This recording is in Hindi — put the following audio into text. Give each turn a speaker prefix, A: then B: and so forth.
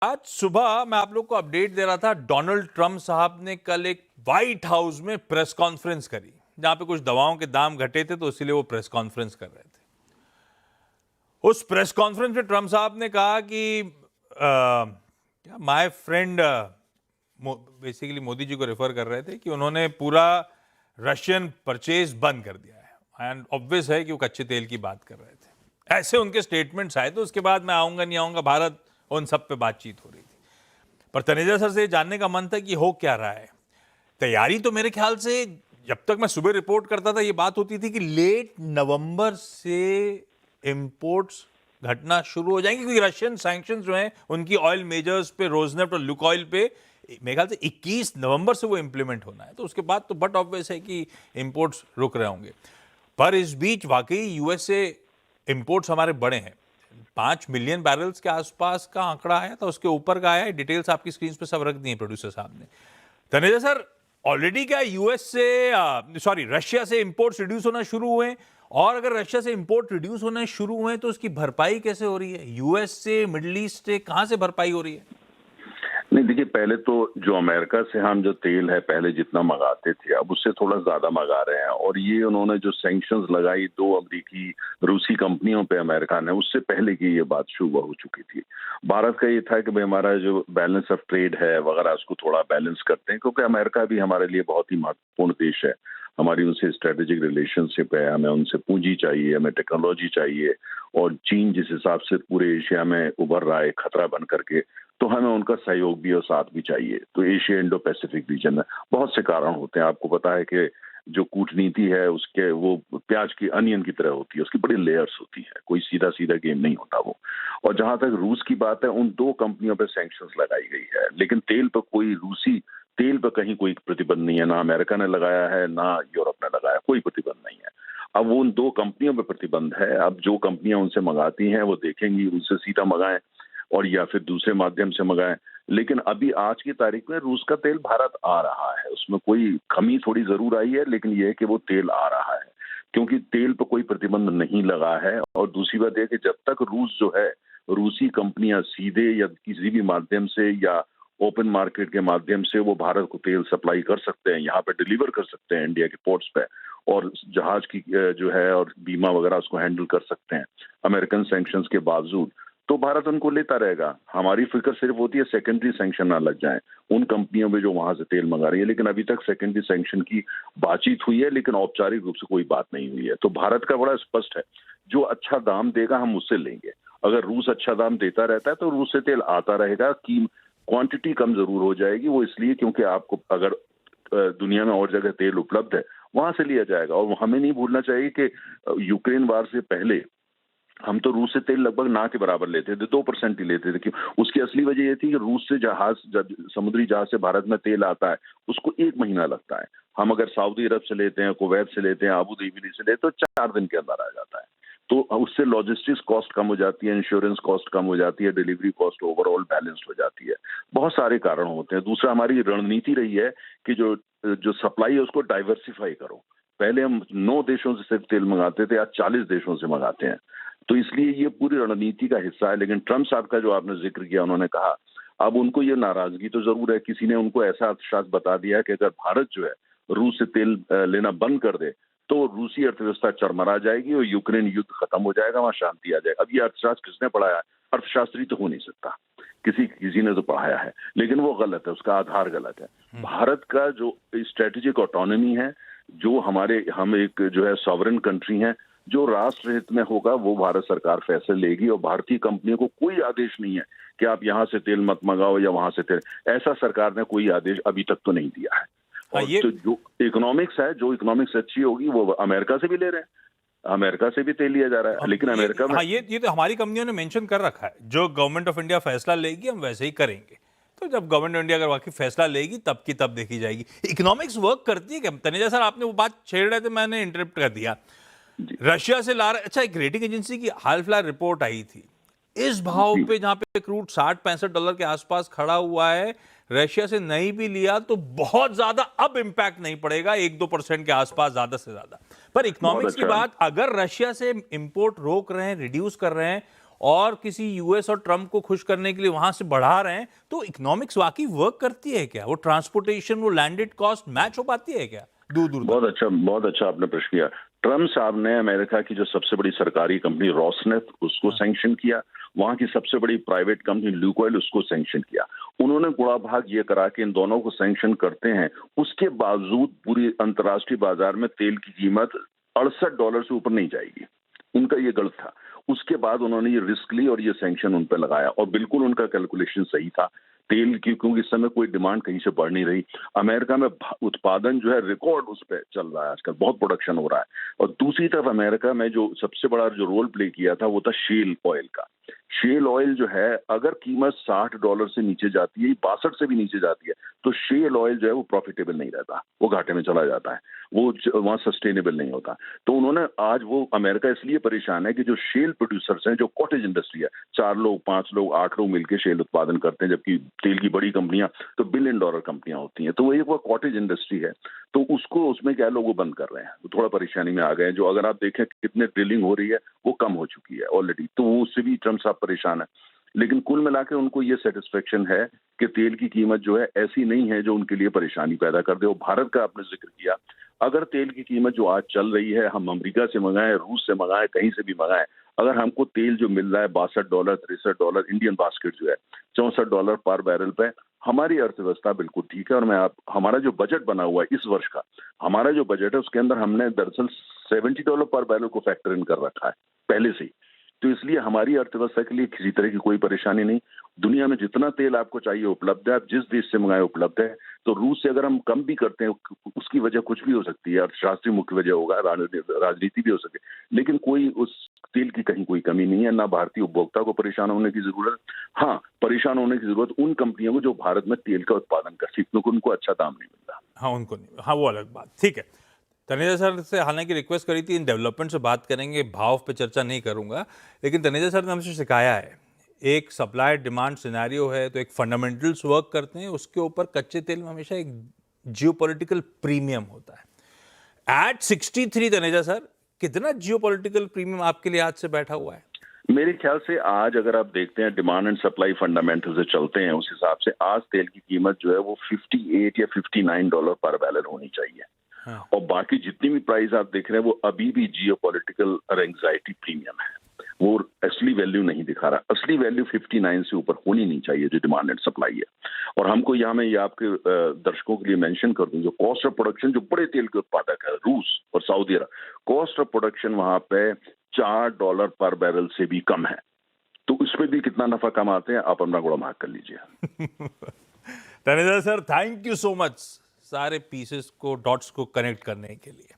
A: आज सुबह मैं आप लोग को अपडेट दे रहा था। डोनाल्ड ट्रंप साहब ने कल एक व्हाइट हाउस में प्रेस कॉन्फ्रेंस करी, जहां पे कुछ दवाओं के दाम घटे थे, तो इसीलिए वो प्रेस कॉन्फ्रेंस कर रहे थे। उस प्रेस कॉन्फ्रेंस में ट्रंप साहब ने कहा कि my friend, basically Modi ji को रेफर कर रहे थे कि उन्होंने पूरा रशियन परचेज बंद कर दिया है। एंड ऑब्वियस है कि वो कच्चे तेल की बात कर रहे थे। ऐसे उनके स्टेटमेंट्स आए। तो उसके बाद मैं आऊंगा नहीं आऊंगा, भारत उन सब पे बातचीत हो रही थी। पर तनेजा सर से जानने का मन था कि हो क्या रहा है। तैयारी तो मेरे ख्याल से जब तक मैं सुबह रिपोर्ट करता था ये बात होती थी कि लेट नवंबर से इंपोर्ट्स घटना शुरू हो जाएंगे, क्योंकि रशियन सैंक्शंस जो हैं उनकी ऑयल मेजर्स पे, रोजनेफ्ट और लुकोइल पे, मेरे ख्याल से 21 नवंबर से वो इंप्लीमेंट होना है। तो उसके बाद तो बट ऑब्वियस है कि इंपोर्ट्स रुक रहे होंगे। पर इस बीच वाकई यूएस से इंपोर्ट्स हमारे बढ़े हैं। 5 मिलियन बैरल्स के आसपास का आंकड़ा आया था, उसके ऊपर का आया है। डिटेल्स आपकी स्क्रीन पे सब रख दी हैं प्रोड्यूसर साहब ने। तनेजा सर, ऑलरेडी क्या यूएस से रशिया से इंपोर्ट्स रिड्यूस होना शुरू हुए हैं? और अगर रशिया से इंपोर्ट रिड्यूस होना शुरू हुए तो उसकी भरपाई कैसे हो रही है? यूएस से, मिडिल ईस्ट से, कहां से भरपाई हो रही है?
B: नहीं, देखिए, पहले तो जो अमेरिका से हम जो तेल है पहले जितना मंगाते थे अब उससे थोड़ा ज्यादा मंगा रहे हैं। और ये उन्होंने जो सैंक्शंस लगाई 2 अमेरिकी रूसी कंपनियों पे अमेरिका ने, उससे पहले की ये बात शुरू हो चुकी थी। भारत का ये था कि भाई हमारा जो बैलेंस ऑफ ट्रेड है वगैरह उसको थोड़ा बैलेंस करते हैं, क्योंकि अमेरिका भी हमारे लिए बहुत ही महत्वपूर्ण देश है। हमारी उनसे स्ट्रेटेजिक रिलेशनशिप है, हमें उनसे पूंजी चाहिए, हमें टेक्नोलॉजी चाहिए। और चीन जिस हिसाब से पूरे एशिया में उभर रहा है खतरा बन करके, तो हमें उनका सहयोग भी और साथ भी चाहिए। तो एशिया इंडो पैसिफिक रीजन में बहुत से कारण होते हैं। आपको पता है कि जो कूटनीति है उसके वो प्याज की अनियन की तरह होती है, उसकी बड़ी लेयर्स होती है, कोई सीधा सीधा गेम नहीं होता वो। और जहां तक रूस की बात है, उन 2 कंपनियों पे सैंक्शंस लगाई गई है, लेकिन तेल पर कोई रूसी तेल पर कहीं कोई प्रतिबंध नहीं है। ना अमेरिका ने लगाया है, ना यूरोप ने लगाया, कोई प्रतिबंध नहीं है। अब वो उन 2 कंपनियों पर प्रतिबंध है। अब जो कंपनियां उनसे मंगाती हैं वो देखेंगी उनसे सीधा मंगाएं और या फिर दूसरे माध्यम से मंगाएं। लेकिन अभी आज की तारीख में रूस का तेल भारत आ रहा है, उसमें कोई कमी थोड़ी जरूर आई है, लेकिन यह है कि वो तेल आ रहा है, क्योंकि तेल पर कोई प्रतिबंध नहीं लगा है। और दूसरी बात यह कि जब तक रूस जो है, रूसी कंपनियां सीधे या किसी भी माध्यम से या ओपन मार्केट के माध्यम से वो भारत को तेल सप्लाई कर सकते हैं, यहाँ पे डिलीवर कर सकते हैं इंडिया के पोर्ट्स पे, और जहाज की जो है और बीमा वगैरह उसको हैंडल कर सकते हैं अमेरिकन सैंक्शंस के बावजूद, तो भारत उनको लेता रहेगा। हमारी फिक्र सिर्फ होती है सेकेंडरी सैंक्शन ना लग जाए उन कंपनियों में जो वहां से तेल मंगा रही है। लेकिन अभी तक सेकेंडरी सैंक्शन की बातचीत हुई है, लेकिन औपचारिक रूप से कोई बात नहीं हुई है। तो भारत का बड़ा स्पष्ट है, जो अच्छा दाम देगा हम उससे लेंगे। अगर रूस अच्छा दाम देता रहता है तो रूस से तेल आता रहेगा, की क्वांटिटी कम जरूर हो जाएगी। वो इसलिए क्योंकि आपको अगर दुनिया में और जगह तेल उपलब्ध है वहां से लिया जाएगा। और हमें नहीं भूलना चाहिए कि यूक्रेन वार से पहले हम तो रूस से तेल लगभग ना के बराबर लेते थे, 2% ही लेते थे। क्यों? उसकी असली वजह ये थी कि रूस से समुद्री जहाज से भारत में तेल आता है, उसको 1 महीना लगता है। हम अगर सऊदी अरब से लेते हैं, कुवैत से लेते हैं, अबू धाबी से लेते हैं, तो 4 दिन के अंदर आ जाता है। तो उससे लॉजिस्टिक्स कॉस्ट कम हो जाती है, इंश्योरेंस कॉस्ट कम हो जाती है, डिलीवरी कॉस्ट ओवरऑल बैलेंस्ड हो जाती है। बहुत सारे कारण होते हैं। दूसरा, हमारी रणनीति रही है कि जो जो सप्लाई है उसको डाइवर्सिफाई करो। पहले हम 9 देशों से सिर्फ तेल मंगाते थे, आज 40 देशों से मंगाते हैं। तो इसलिए ये पूरी रणनीति का हिस्सा है। लेकिन ट्रंप साहब का जो आपने जिक्र किया, उन्होंने कहा, अब उनको ये नाराजगी तो जरूर है। किसी ने उनको ऐसा अर्थशास्त्र बता दिया है कि अगर भारत जो है रूस से तेल लेना बंद कर दे तो रूसी अर्थव्यवस्था चरमरा जाएगी और यूक्रेन युद्ध खत्म हो जाएगा, वहां शांति आ जाएगी। अब ये अर्थशास्त्र किसने पढ़ाया है? अर्थशास्त्री तो हो नहीं सकता, किसी ने तो पढ़ाया है, लेकिन वो गलत है, उसका आधार गलत है। भारत का जो स्ट्रेटेजिक ऑटोनॉमी है, जो हम एक जो है सॉवरेन कंट्री है, जो राष्ट्र हित में होगा वो भारत सरकार फैसले लेगी। और भारतीय कंपनियों को कोई आदेश नहीं है कि आप यहां से तेल मत मंगाओ या वहां से तेल, ऐसा सरकार ने कोई आदेश अभी तक तो नहीं दिया है। और तो जो इकोनॉमिक्स है, जो इकोनॉमिक्स अच्छी होगी वो अमेरिका से भी ले रहे हैं, अमेरिका से भी तेल लिया जा रहा है। लेकिन अमेरिका में
A: ये तो हमारी कंपनियों ने मेंशन कर रखा है, जो गवर्नमेंट ऑफ इंडिया फैसला लेगी हम वैसे ही करेंगे। तो जब गवर्नमेंट ऑफ इंडिया अगर वाकई फैसला लेगी तब की तब देखी जाएगी। इकोनॉमिक्स वर्क करती है क्या? तनेजा सर, आपने वो बात छेड़ रहे थे, मैंने इंटरप्ट कर दिया। रशिया से ला रहे, अच्छा, एक रेटिंग एजेंसी की हाल फिलहाल रिपोर्ट आई थी, इस भाव पे जहां पे क्रूड $60-65 के आसपास खड़ा हुआ है, रशिया से नहीं भी लिया तो बहुत ज्यादा अब इंपैक्ट नहीं पड़ेगा, 1-2% के आसपास ज्यादा से ज्यादा। पर इकोनॉमिक्स की बात, अगर रशिया से इंपोर्ट रोक रहे हैं, रिड्यूस कर रहे हैं, और किसी यूएस और ट्रम्प को खुश करने के लिए वहां से बढ़ा रहे हैं, तो इकोनॉमिक्स वाकई वर्क करती है क्या? वो ट्रांसपोर्टेशन, वो लैंडेड कॉस्ट मैच हो पाती है क्या दूर दूर तक?
B: बहुत अच्छा आपने प्रश्न किया। ट्रम्प साहब ने अमेरिका की जो सबसे बड़ी सरकारी कंपनी रोसनेफ्ट उसको सैंक्शन किया, वहां की सबसे बड़ी प्राइवेट कंपनी ल्यूकोइल उसको सैंक्शन किया। उन्होंने गुणा भाग ये करा कि इन दोनों को सैंक्शन करते हैं, उसके बावजूद पूरी अंतर्राष्ट्रीय बाजार में तेल की कीमत $68 से ऊपर नहीं जाएगी। उनका ये गलत था। उसके बाद उन्होंने ये रिस्क ली और ये सैंक्शन उन पर लगाया, और बिल्कुल उनका कैलकुलेशन सही था। तेल की क्योंकि इस समय कोई डिमांड कहीं से बढ़ नहीं रही, अमेरिका में उत्पादन जो है रिकॉर्ड उस पर चल रहा है आजकल, बहुत प्रोडक्शन हो रहा है। और दूसरी तरफ अमेरिका में जो सबसे बड़ा जो रोल प्ले किया था वो था शेल ऑयल का। शेल ऑयल जो है, अगर कीमत $60 से नीचे जाती है, 62 से भी नीचे जाती है, तो शेल ऑयल जो है वो प्रॉफिटेबल नहीं रहता, वो घाटे में चला जाता है, वो वहां सस्टेनेबल नहीं होता। तो उन्होंने आज वो अमेरिका इसलिए परेशान है कि जो शेल प्रोड्यूसर्स हैं, जो कॉटेज इंडस्ट्री है, 4 लोग 5 लोग 8 लोग मिलकर शेल उत्पादन करते हैं, जबकि तेल की बड़ी कंपनियां तो $1 बिलियन कंपनियां होती हैं, तो वो एक वो कॉटेज इंडस्ट्री है, तो उसको उसमें क्या लोग वो बंद कर रहे हैं, तो थोड़ा परेशानी में आ गए हैं। जो अगर आप देखें कितने ड्रिलिंग हो रही है वो कम हो चुकी है ऑलरेडी, तो वो उससे भी ट्रम्प साहब परेशान है। लेकिन कुल मिला के उनको ये सेटिस्फेक्शन है कि तेल की कीमत जो है ऐसी नहीं है जो उनके लिए परेशानी पैदा कर दे। और भारत का आपने जिक्र किया, अगर तेल की कीमत जो आज चल रही है, हम अमेरिका से मंगाएं, रूस से मंगाएं, कहीं से भी मंगाएं, अगर हमको तेल जो मिल रहा है $62 $63, इंडियन बास्केट जो है $64 पर बैरल पे, हमारी अर्थव्यवस्था बिल्कुल ठीक है। और हमारा जो बजट बना हुआ है इस वर्ष का, हमारा जो बजट है उसके अंदर हमने दरअसल $70 पर बैरल को फैक्टर इन कर रखा है पहले से ही। तो इसलिए हमारी अर्थव्यवस्था के लिए किसी तरह की कोई परेशानी नहीं। दुनिया में जितना तेल आपको चाहिए उपलब्ध है, आप जिस देश से मंगाए उपलब्ध है। तो रूस से अगर हम कम भी करते हैं, उसकी वजह कुछ भी हो सकती है, अर्थशास्त्री मुख्य वजह होगा, राजनीति भी हो सके, लेकिन कोई उस तेल की कहीं कोई कमी नहीं है, ना भारतीय उपभोक्ता को परेशान होने की जरूरत। हाँ, परेशान होने की जरूरत उन कंपनियों को जो भारत में तेल का उत्पादन करती है, क्योंकि उनको अच्छा दाम नहीं मिल रहा।
A: हाँ, उनको नहीं, हाँ वो अलग बात, ठीक है। तनेजा सर से हालांकि रिक्वेस्ट करी थी इन डेवलपमेंट से बात करेंगे, भाव पे चर्चा नहीं करूंगा, लेकिन तनेजा सर ने हमसे सिखाया है, एक सप्लाई डिमांड सिनेरियो है तो एक फंडामेंटल्स वर्क करते हैं, उसके ऊपर कच्चे तेल में हमेशा एक जियोपॉलिटिकल प्रीमियम होता है। एट 63 तनेजा सर, कितना जियोपॉलिटिकल प्रीमियम आपके लिए आज से बैठा हुआ है?
B: मेरे ख्याल से आज अगर आप देखते हैं डिमांड एंड सप्लाई फंडामेंटल से चलते हैं, उस हिसाब से आज तेल की कीमत जो है वो $58 या $59 पर बैरल होनी चाहिए।
A: हाँ।
B: और बाकी जितनी भी प्राइस आप देख रहे हैं वो अभी भी जियोपॉलिटिकल एंग्जाइटी प्रीमियम है, वो असली वैल्यू नहीं दिखा रहा। असली वैल्यू 59 से ऊपर होनी नहीं चाहिए जो डिमांड एंड सप्लाई है। और हमको यहाँ मैं ये आपके दर्शकों के लिए मेंशन कर दूं, जो कॉस्ट ऑफ प्रोडक्शन, जो बड़े तेल के उत्पादक है रूस और Saudi Arab, cost of production वहां पे $4 पर बैरल से भी कम है। तो उसमें भी कितना नफा कमाते हैं, आप अपना गुणा भाग कर लीजिए।
A: Taneja sir, thank you so much सारे पीसेस को, डॉट्स को कनेक्ट करने के लिए।